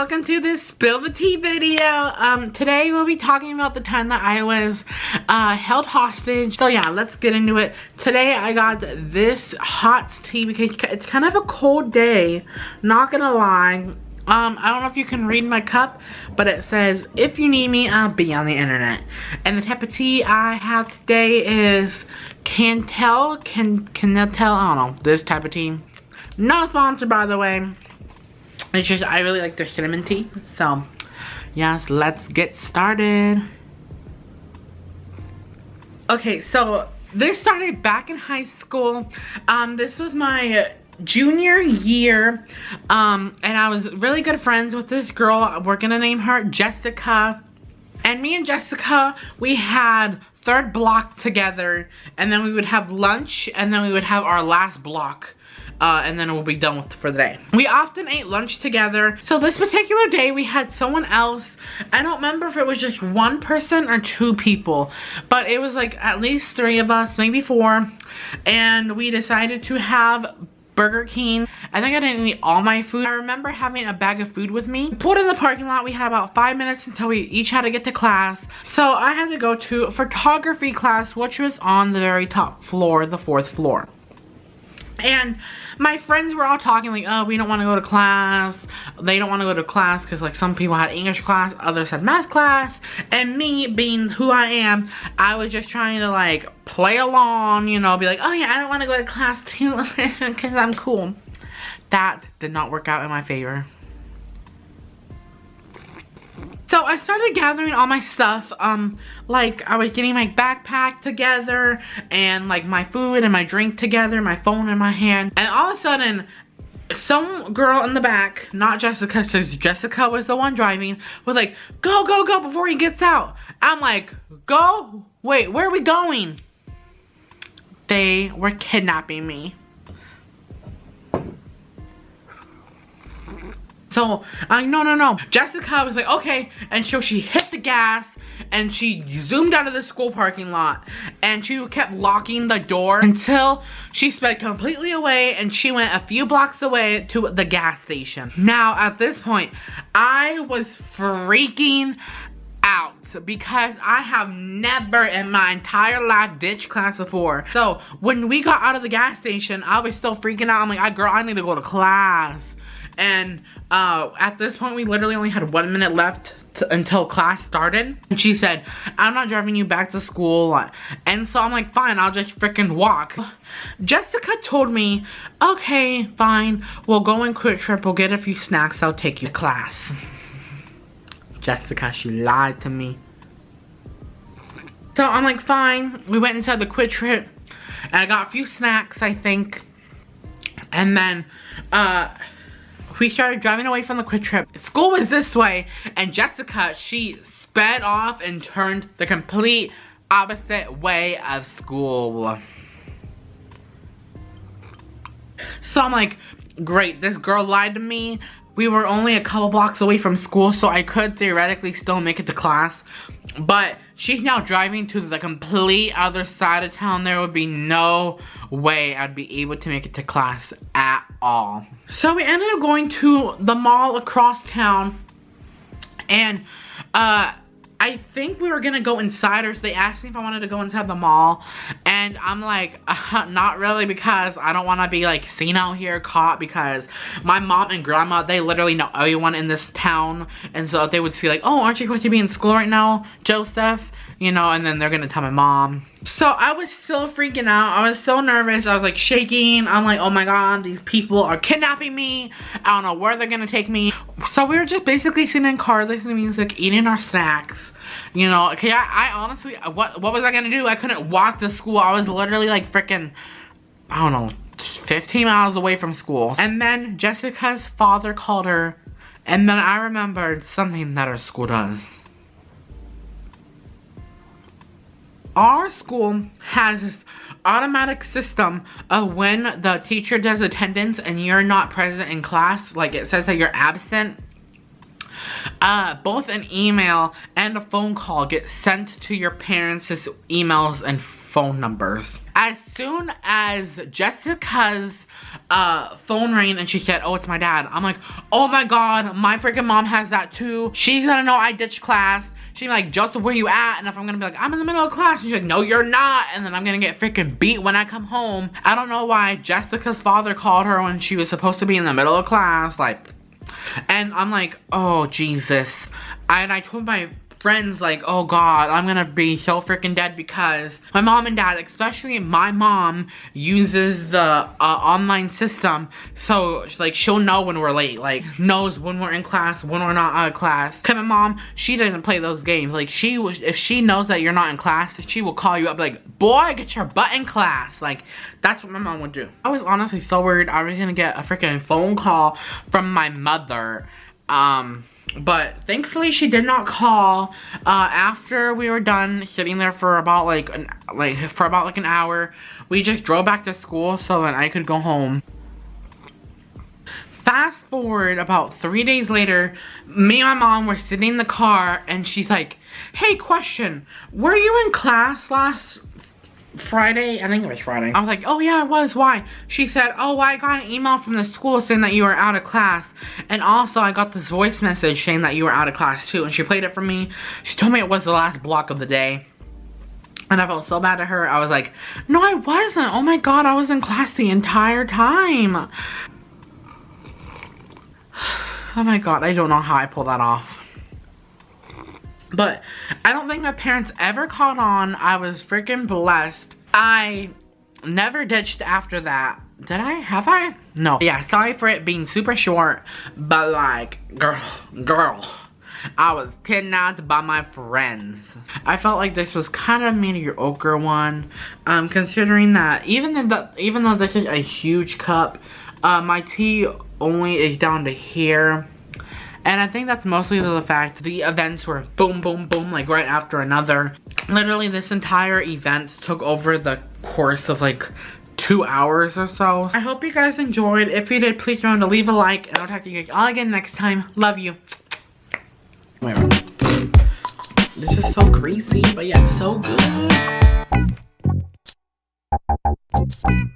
welcome to this Spill the Tea video. Today we'll be talking about the time that I was held hostage. So yeah, let's get into it. Today I got this hot tea because it's kind of a cold day, not gonna lie. I don't know if you can read my cup, but it says, if you need me, I'll be on the internet. And the type of tea I have today is Cantel, I don't know, this type of tea. Not sponsored, by the way. It's just, I really like their cinnamon tea. So, yes, let's get started. Okay, so this started back in high school. This was my junior year. And I was really good friends with this girl. We're gonna name her Jessica. And me and Jessica, we had third block together. And then we would have lunch. And then we would have our last block. And then we'll be done for the day. We often ate lunch together. So this particular day we had someone else. I don't remember if it was just one person or two people, but it was like at least 3 of us, maybe 4. And we decided to have Burger King. I think I didn't eat all my food. I remember having a bag of food with me. We pulled in the parking lot. We had about 5 minutes until we each had to get to class. So I had to go to photography class, which was on the very top floor, the 4th floor. And my friends were all talking like, oh, we don't want to go to class. They don't want to go to class because like some people had English class, others had math class. And me being who I am, I was just trying to like play along, you know, be like, oh yeah, I don't want to go to class too because I'm cool. That did not work out in my favor. So I started gathering all my stuff, like I was getting my backpack together and like my food and my drink together, my phone in my hand. And all of a sudden, some girl in the back, not Jessica, because Jessica was the one driving, was like, go, go, go before he gets out. I'm like, go? Wait, where are we going? They were kidnapping me. So, no. Jessica was like, okay. And so she hit the gas and she zoomed out of the school parking lot. And she kept locking the door until she sped completely away and she went a few blocks away to the gas station. Now, at this point, I was freaking out because I have never in my entire life ditched class before. So, when we got out of the gas station, I was still freaking out. I'm like, girl, I need to go to class. And at this point, we literally only had 1 minute left until class started. And she said, I'm not driving you back to school. And so I'm like, fine, I'll just freaking walk. Jessica told me, okay, fine, we'll go in Quick Trip, we'll get a few snacks, I'll take you to class. Jessica, she lied to me. So I'm like, fine. We went inside the Quick Trip and I got a few snacks, I think. And then, we started driving away from the Quick Trip. School was this way, and Jessica, she sped off and turned the complete opposite way of school. So I'm like, great, this girl lied to me. We were only a couple blocks away from school, so I could theoretically still make it to class. But she's now driving to the complete other side of town. There would be no way I'd be able to make it to class at all. So we ended up going to the mall across town. And I think we were gonna go inside, or they asked me if I wanted to go inside the mall. And I'm like, not really, because I don't want to be like seen out here, caught, because my mom and grandma, they literally know everyone in this town. And so they would see like, oh, aren't you supposed to be in school right now, Joseph? You know, and then they're gonna tell my mom. So I was still freaking out. I was so nervous. I was like shaking. I'm like, oh my god, these people are kidnapping me. I don't know where they're gonna take me. So we were just basically sitting in car, listening to music, eating our snacks. You know, okay, I honestly, what was I gonna do? I couldn't walk to school. I was literally like freaking, I don't know, 15 miles away from school. And then Jessica's father called her. And then I remembered something that our school does. Our school has this automatic system of when the teacher does attendance and you're not present in class, like it says that you're absent, both an email and a phone call get sent to your parents' emails and phone numbers. As soon as Jessica's phone rang and she said, oh, it's my dad, I'm like, oh my god, my freaking mom has that too. She's gonna know I ditched class. She's like, Joseph, where you at? And if I'm gonna be like, I'm in the middle of class, she's like, no, you're not. And then I'm gonna get freaking beat when I come home. I don't know why Jessica's father called her when she was supposed to be in the middle of class, like, and I'm like, oh, Jesus. And I told my friends, like, oh god, I'm gonna be so freaking dead, because my mom and dad, especially my mom, uses the online system, so like she'll know when we're late, like knows when we're in class, when we're not out of class. Cause my mom, she doesn't play those games. Like if she knows that you're not in class, she will call you up like, boy, get your butt in class. Like that's what my mom would do. I was honestly so worried I was gonna get a freaking phone call from my mother. But thankfully she did not call. After we were done sitting there for about like an hour, we just drove back to school so that I could go home. Fast forward about 3 days later, me and my mom were sitting in the car and she's like, hey, question, were you in class last Friday? I think it was Friday. I was like, oh yeah, I was. Why? She said, oh, I got an email from the school saying that you were out of class, and also I got this voice message saying that you were out of class too. And she played it for me. She told me it was the last block of the day, and I felt so bad at her. I was like, no, I wasn't. Oh my god, I was in class the entire time. Oh my god, I don't know how I pulled that off. But I don't think my parents ever caught on. I was freaking blessed. I never ditched after that. Did I? Have I? No. Yeah, sorry for it being super short. But like, girl, I was kidnapped by my friends. I felt like this was kind of a mediocre one. Considering that even though this is a huge cup, my tea only is down to here. And I think that's mostly the fact the events were boom, boom, boom, like right after another. Literally, this entire event took over the course of like 2 hours or so. I hope you guys enjoyed. If you did, please remember to leave a like, and I'll talk to you guys all again next time. Love you. Wait. This is so crazy, but yeah, so good.